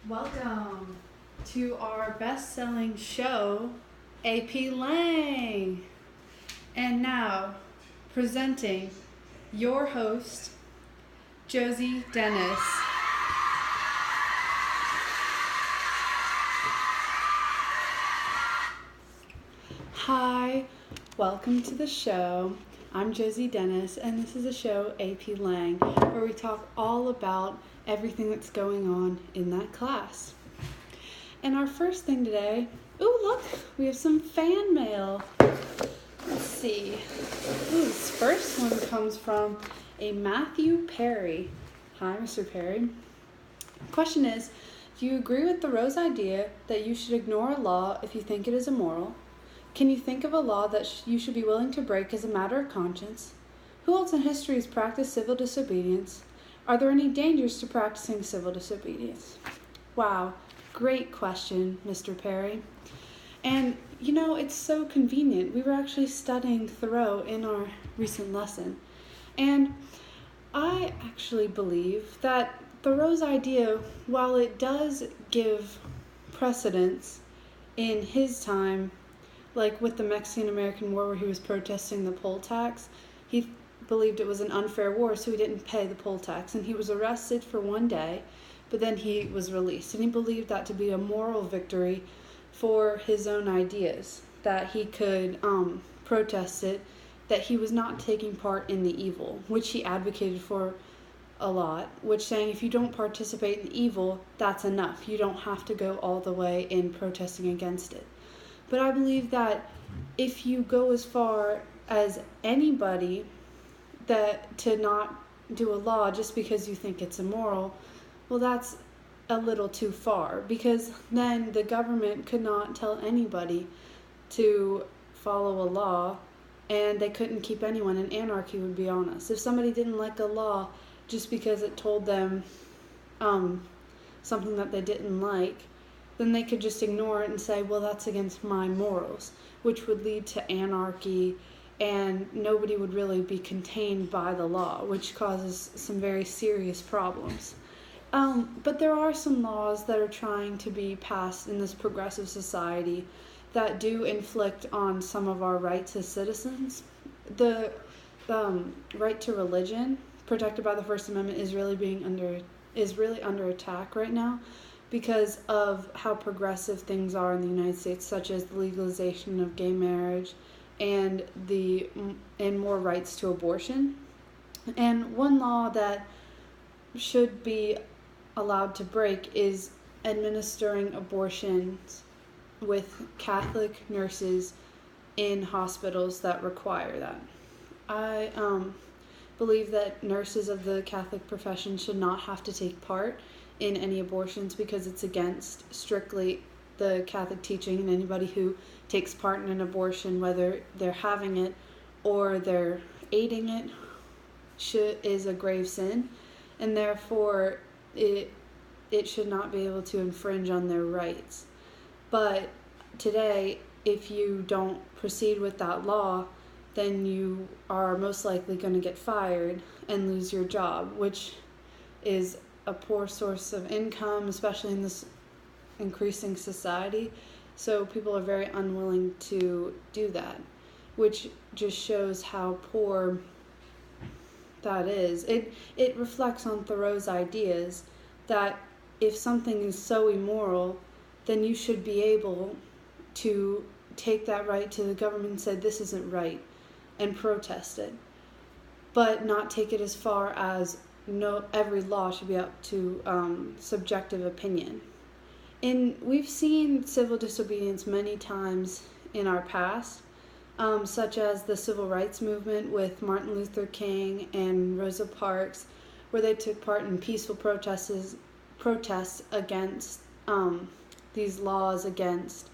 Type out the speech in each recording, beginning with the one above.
Welcome to our best-selling show, AP Lang. And now, presenting your host, Josie Dennis. Hi, welcome to the show. I'm Josie Dennis, and this is a show, AP Lang, where we talk all about everything that's going on in that class. And our first thing today, look, we have some fan mail. Let's see. This first one comes from a Matthew Perry. Hi, Mr. Perry. Question is, do you agree with Thoreau's idea that you should ignore a law if you think it is immoral? Can you think of a law that you should be willing to break as a matter of conscience? Who else in history has practiced civil disobedience? Are there any dangers to practicing civil disobedience? Wow, great question, Mr. Perry. And, it's so convenient. We were actually studying Thoreau in our recent lesson. And I actually believe that Thoreau's idea, while it does give precedence in his time, like with the Mexican-American War where he was protesting the poll tax, he believed it was an unfair war, so he didn't pay the poll tax. And he was arrested for one day, but then he was released. And he believed that to be a moral victory for his own ideas, that he could protest it, that he was not taking part in the evil, which he advocated for a lot, which saying if you don't participate in the evil, that's enough. You don't have to go all the way in protesting against it. But I believe that if you go as far as anybody that to not do a law just because you think it's immoral, well, that's a little too far, because then the government could not tell anybody to follow a law, and they couldn't keep anyone, and anarchy would be on us. If somebody didn't like a law just because it told them something that they didn't like, then they could just ignore it and say, well, that's against my morals, which would lead to anarchy, and nobody would really be contained by the law, which causes some very serious problems. But there are some laws that are trying to be passed in this progressive society that do inflict on some of our rights as citizens. The right to religion, protected by the First Amendment, is really under attack right now, because of how progressive things are in the United States, such as the legalization of gay marriage and more rights to abortion. And one law that should be allowed to break is administering abortions with Catholic nurses in hospitals that require that. I believe that nurses of the Catholic profession should not have to take part in any abortions, because it's against strictly the Catholic teaching, and anybody who takes part in an abortion, whether they're having it or they're aiding it, is a grave sin, and therefore it should not be able to infringe on their rights. But today, if you don't proceed with that law, then you are most likely going to get fired and lose your job, which is a poor source of income, especially in this increasing society. So people are very unwilling to do that, which just shows how poor that is. It reflects on Thoreau's ideas that if something is so immoral, then you should be able to take that right to the government and say this isn't right and protest it, but not take it as far as every law should be up to subjective opinion. And we've seen civil disobedience many times in our past, such as the civil rights movement with Martin Luther King and Rosa Parks, where they took part in peaceful protests against these laws against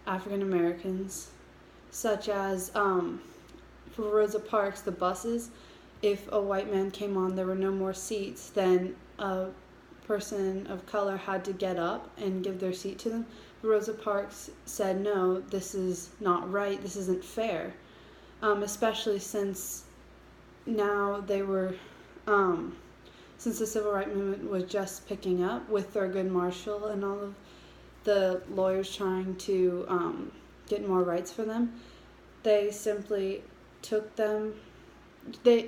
African Americans, such as for Rosa Parks, the buses. If a white man came on, there were no more seats, then a person of color had to get up and give their seat to them. Rosa Parks said, no, this is not right, this isn't fair, especially since now they were since the civil rights movement was just picking up with Thurgood Marshall and all of the lawyers trying to get more rights for them, they simply took them.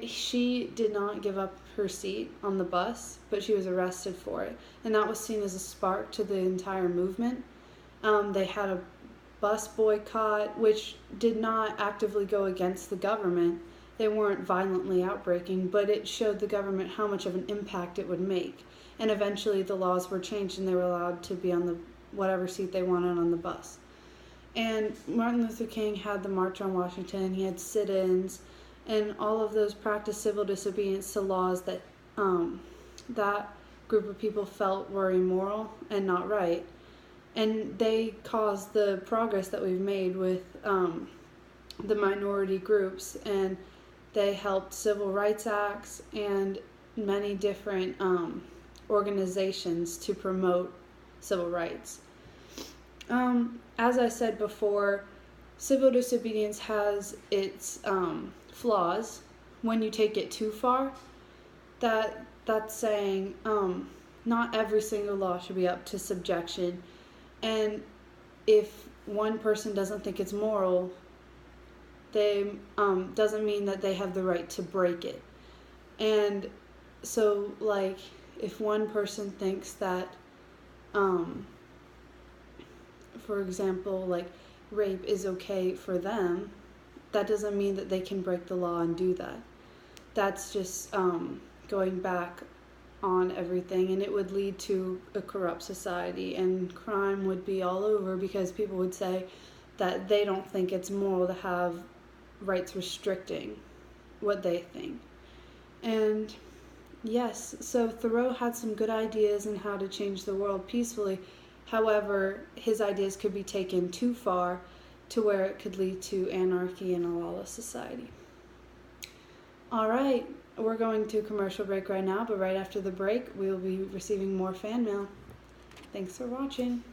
She did not give up her seat on the bus, but she was arrested for it, and that was seen as a spark to the entire movement. They had a bus boycott, which did not actively go against the government. They weren't violently outbreaking, but it showed the government how much of an impact it would make. And eventually the laws were changed and they were allowed to be on the whatever seat they wanted on the bus. And Martin Luther King had the March on Washington, he had sit-ins, and all of those practiced civil disobedience to laws that that group of people felt were immoral and not right. And they caused the progress that we've made with the minority groups, and they helped civil rights acts and many different organizations to promote civil rights. As I said before, civil disobedience has its flaws when you take it too far. That's saying not every single law should be up to subjection, and if one person doesn't think it's moral, they doesn't mean that they have the right to break it. And so, like, if one person thinks that for example, like, rape is okay for them, that doesn't mean that they can break the law and do that. That's just going back on everything, and it would lead to a corrupt society, and crime would be all over because people would say that they don't think it's moral to have rights restricting what they think. And yes, so Thoreau had some good ideas on how to change the world peacefully. However, his ideas could be taken too far to where it could lead to anarchy and a lawless society. All right, we're going to a commercial break right now, but right after the break, we'll be receiving more fan mail. Thanks for watching.